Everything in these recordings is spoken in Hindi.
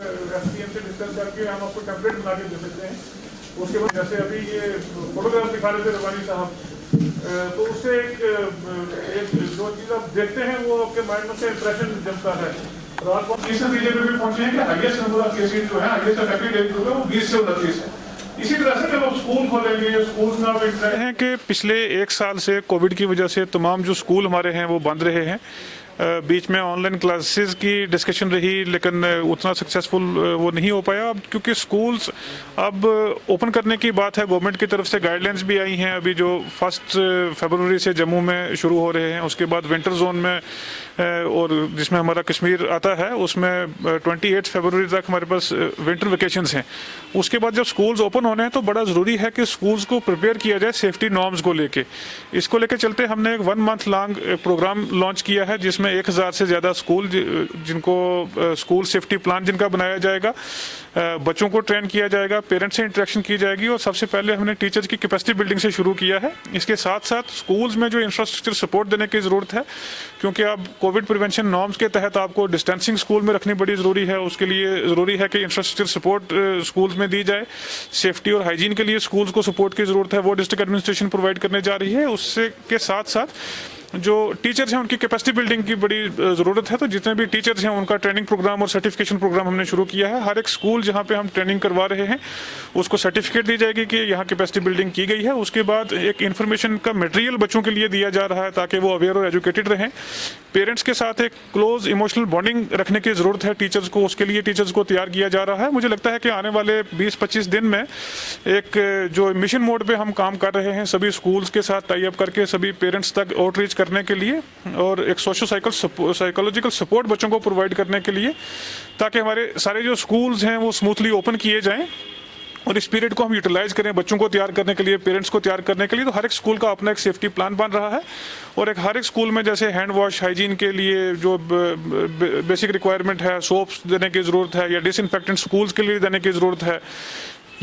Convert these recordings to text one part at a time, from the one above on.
एसडीएम से डिस्कस करके हम आपको टेम्पलेट बना के दे सकते हैं। उसके बाद जैसे अभी ये फोटोग्राफ दिखा रहे थे रवानी साहब, तो उससे एक जो चीज़ आप देखते हैं वो आपके माइंड में से इंप्रेशन जमता है। और आप इस नतीजे पे भी पहुंचे हैं कि हाईएस्ट नंबर ऑफ केसेज जो है, हाईएस्ट अफेक्टेड एज ग्रुप है वो 20 से 29 है। इसी तरह से जब आप स्कूल खोलेंगे, स्कूल में आप हैं कि पिछले एक साल से कोविड की वजह से तमाम जो स्कूल हमारे हैं वो बंद रहे हैं। बीच में ऑनलाइन क्लासेस की डिस्कशन रही, लेकिन उतना सक्सेसफुल वो नहीं हो पाया। अब क्योंकि स्कूल्स अब ओपन करने की बात है, गवर्नमेंट की तरफ से गाइडलाइंस भी आई हैं अभी जो 1 फरवरी से जम्मू में शुरू हो रहे हैं। उसके बाद विंटर जोन में और जिसमें हमारा कश्मीर आता है उसमें 28 फरवरी तक हमारे पास विंटर वेकेशंस हैं। उसके बाद जब स्कूल्स ओपन होने हैं तो बड़ा ज़रूरी है कि स्कूल्स को प्रिपेयर किया जाए सेफ्टी नॉर्म्स को लेके। इसको लेके चलते हमने एक 1 मंथ लॉन्ग प्रोग्राम लॉन्च किया है जिसमें 1000 से ज़्यादा स्कूल जिनको स्कूल सेफ्टी प्लान जिनका बनाया जाएगा, बच्चों को ट्रेन किया जाएगा, पेरेंट्स से इंटरेक्शन की जाएगी। और सबसे पहले हमने टीचर्स की कैपेसिटी बिल्डिंग से शुरू किया है। इसके साथ साथ स्कूल्स में जो इंफ्रास्ट्रक्चर सपोर्ट देने की ज़रूरत है, क्योंकि अब कोविड प्रिवेंशन नॉर्म्स के तहत आपको डिस्टेंसिंग स्कूल में रखनी बड़ी ज़रूरी है। उसके लिए ज़रूरी है कि इंफ्रास्ट्रक्चर सपोर्ट स्कूल्स में दी जाए। सेफ्टी और हाइजीन के लिए स्कूल्स को सपोर्ट की ज़रूरत है, वो डिस्ट्रिक्ट एडमिनिस्ट्रेशन प्रोवाइड करने जा रही है। उससे के साथ साथ जो टीचर्स हैं उनकी कैपेसिटी बिल्डिंग की बड़ी ज़रूरत है। तो जितने भी टीचर्स हैं उनका ट्रेनिंग प्रोग्राम और सर्टिफिकेशन प्रोग्राम हमने शुरू किया है। हर एक स्कूल जहां पे हम ट्रेनिंग करवा रहे हैं उसको सर्टिफिकेट दी जाएगी कि यहाँ कैपेसिटी बिल्डिंग की गई है। उसके बाद एक इन्फॉर्मेशन का मटेरियल बच्चों के लिए दिया जा रहा है ताकि वो अवेयर और एजुकेटेड रहें। पेरेंट्स के साथ एक क्लोज इमोशनल बॉन्डिंग रखने की ज़रूरत है टीचर्स को, उसके लिए टीचर्स को तैयार किया जा रहा है। मुझे लगता है कि आने वाले 20-25 दिन में एक जो मिशन मोड पे हम काम कर रहे हैं, सभी स्कूल्स के साथ टाई अप करके सभी पेरेंट्स तक आउटरीच करने के लिए और एक साइकोलॉजिकल सपोर्ट बच्चों को प्रोवाइड करने के लिए, ताकि हमारे सारे जो स्कूल्स हैं वो स्मूथली ओपन किए जाएं और इस पीरियड को हम यूटिलाइज करें बच्चों को तैयार करने के लिए, पेरेंट्स को तैयार करने के लिए। तो हर एक स्कूल का अपना एक सेफ्टी प्लान बन रहा है और एक हर एक स्कूल में जैसे हैंड वॉश हाइजीन के लिए जो बेसिक रिक्वायरमेंट है, सोप्स देने की ज़रूरत है या डिसइंफेक्टेंट स्कूल्स के लिए देने की ज़रूरत है,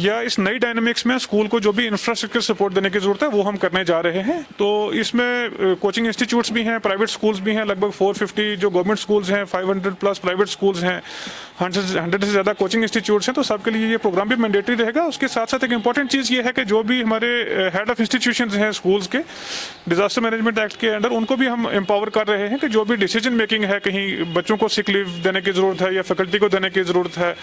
या इस नई डायनामिक्स में स्कूल को जो भी इंफ्रास्ट्रक्चर सपोर्ट देने की जरूरत है वो हम करने जा रहे हैं। तो इसमें कोचिंग इंस्टीट्यूट्स भी हैं, प्राइवेट स्कूल्स भी हैं, लगभग 450 जो गवर्नमेंट स्कूल्स हैं, 500 प्लस प्राइवेट स्कूल्स हैं, 100 से ज़्यादा कोचिंग इंस्टीट्यूट्स हैं। तो सबके लिए ये प्रोग्राम भी मैंडेटरी रहेगा। उसके साथ साथ एक इंपॉर्टेंट चीज़ ये है कि जो भी हमारे हेड ऑफ इंस्टीट्यूशंस हैं स्कूल्स के डिजास्टर मैनेजमेंट एक्ट के अंडर, उनको भी हम एम्पावर कर रहे हैं कि जो भी डिसीजन मेकिंग है, कहीं बच्चों को सिक लीव देने की ज़रूरत है या फैकल्टी को देने की ज़रूरत है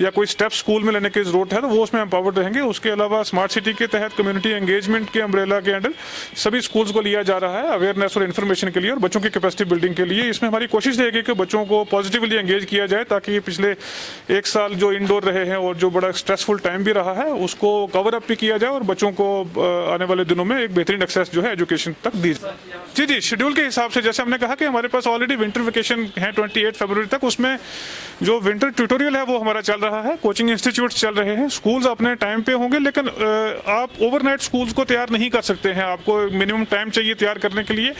या कोई स्टेप स्कूल में लेने की ज़रूरत है, तो वो उसमें एम्पावर्ड रहेंगे। उसके अलावा स्मार्ट सिटी के तहत कम्युनिटी एंगेजमेंट के अम्ब्रेला के अंडर सभी स्कूल्स को लिया जा रहा है अवेयरनेस और इन्फॉर्मेशन के लिए और बच्चों की कैपेसिटी बिल्डिंग के लिए। इसमें हमारी कोशिश रहेगी कि बच्चों को पॉजिटिवली एंगेज किया जाए ताकि पिछले एक साल जो इंडोर रहे हैं और जो बड़ा स्ट्रेसफुल टाइम भी रहा है उसको कवर अप भी किया जाए और बच्चों को आने वाले दिनों में एक बेहतरीन एक्सेस जो है एजुकेशन तक दी जाए। जी शेड्यूल के हिसाब से जैसे हमने कहा कि हमारे पास ऑलरेडी विंटर वेकेशन है 28 फरवरी तक, उसमें जो विंटर ट्यूटोरियल है वो हमारा चल रहा है, कोचिंग इंस्टीट्यूट चल रहे हैं, स्कूल्स अपने टाइम पे होंगे। लेकिन आप ओवरनाइट स्कूल्स को तैयार नहीं कर सकते हैं, आपको मिनिमम टाइम चाहिए तैयार करने के लिए।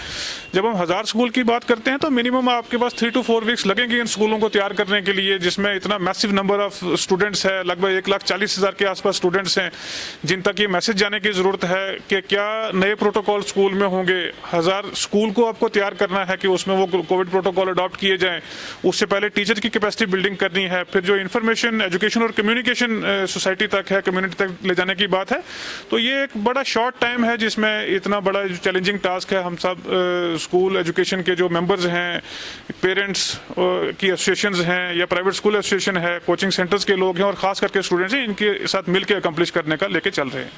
जब हम 1000 स्कूल की बात करते हैं तो मिनिमम आपके पास 3 to 4 वीक्स लगेंगे इन स्कूलों को तैयार करने के लिए, जिसमें इतना मैसिव नंबर ऑफ स्टूडेंट्स है, लगभग 1,40,000 के आसपास स्टूडेंट्स हैं जिन तक ये मैसेज जाने की जरूरत है कि क्या नए प्रोटोकॉल स्कूल में होंगे। 1000 स्कूल को आपको तैयार करना है कि उसमें वो कोविड प्रोटोकॉल अडॉप्ट किए जाएं। उससे पहले टीचर की कैपेसिटी बिल्डिंग करनी है, फिर जो इन्फॉर्मेशन एजुकेशन और कम्युनिकेशन सोसाइटी तक है, कम्युनिटी तक ले जाने की बात है। तो ये एक बड़ा शॉर्ट टाइम है जिसमें इतना बड़ा चैलेंजिंग टास्क है। हम सब स्कूल एजुकेशन के जो मेंबर्स हैं, पेरेंट्स की एसोसिएशंस हैं या प्राइवेट स्कूल एसोसिएशन है, कोचिंग सेंटर्स के लोग हैं और खास करके स्टूडेंट्स हैं, इनके साथ मिलकर अकम्प्लिश करने का लेके चल रहे हैं।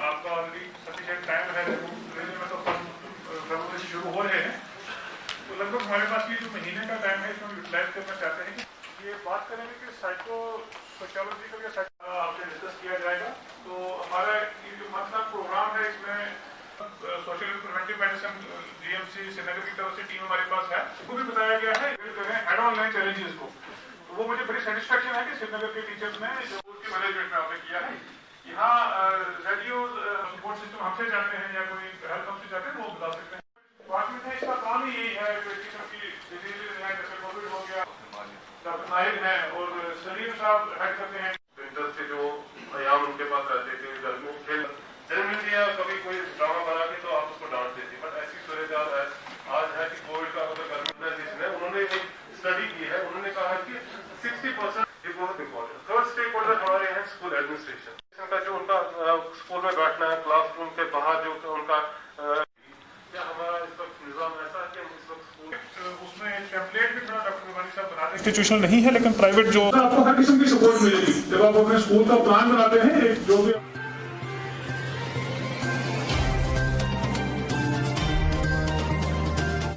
आपका ऑलरेडी सफिशिएंट टाइम है, फरवरी से शुरू हो रहे हैं, तो लगभग हमारे पास ये जो महीने का टाइम है इसमें हम यूटिलाइज करना चाहते हैं कि ये बात करेंगे कि सोशियोलॉजिकल या आपसे डिस्कस किया जाएगा। तो हमारा ये जो मतलब प्रोग्राम है इसमें social preventive medicine GMC Srinagar की तरफ से टीम हमारे पास है, उसको भी बताया गया है हेड ऑन लाइन चैलेंजेस को। तो वो मुझे बड़ी सेटिस्फेक्शन है कि श्रीनगर के टीचर्स ने जो उसकी मैनेजमेंट में आपने किया है। यहाँ रेडियो सपोर्ट सिस्टम हमसे चाहते हैं या कोई हेल्प हमसे चाहते हैं वो बता सकते हैं। डिपार्टमेंट है इसका काम ही यही है कि किस्म की डिजीजेज हैं, जैसे कोविड हो गया, डॉक्टर नाहिद हैं और सलीम साहब हेड करते हैं। विंटर से जो अयाम उनके पास रहते थे, गर्मियों खेल जनरली कभी कोई ड्रामा बना के तो आप उसको डांट देती, बट ऐसी सूरत आज है कि कोविड का ऑर्गेनाइजेशन है, उन्होंने एक स्टडी की है, उन्होंने कहा कि 60% ये बहुत इंपॉर्टेंट। थर्ड स्टेक होल्डर हमारे हैं स्कूल एडमिनिस्ट्रेशन का, जो उनका स्कूल में बैठना है, क्लासरूम के बाहर जो उनका क्या हमारा इस वक्त निजाम ऐसा है कि हम इस वक्त स्कूल उसमें टेम्पलेट भी थोड़ा डॉक्टर रबानी साहब बना दें। इंस्टीट्यूशनल नहीं है लेकिन प्राइवेट जो आपको हर किस्म की सपोर्ट मिलेगी जब आप अपने स्कूल का प्लान बनाते हैं, एक जो भी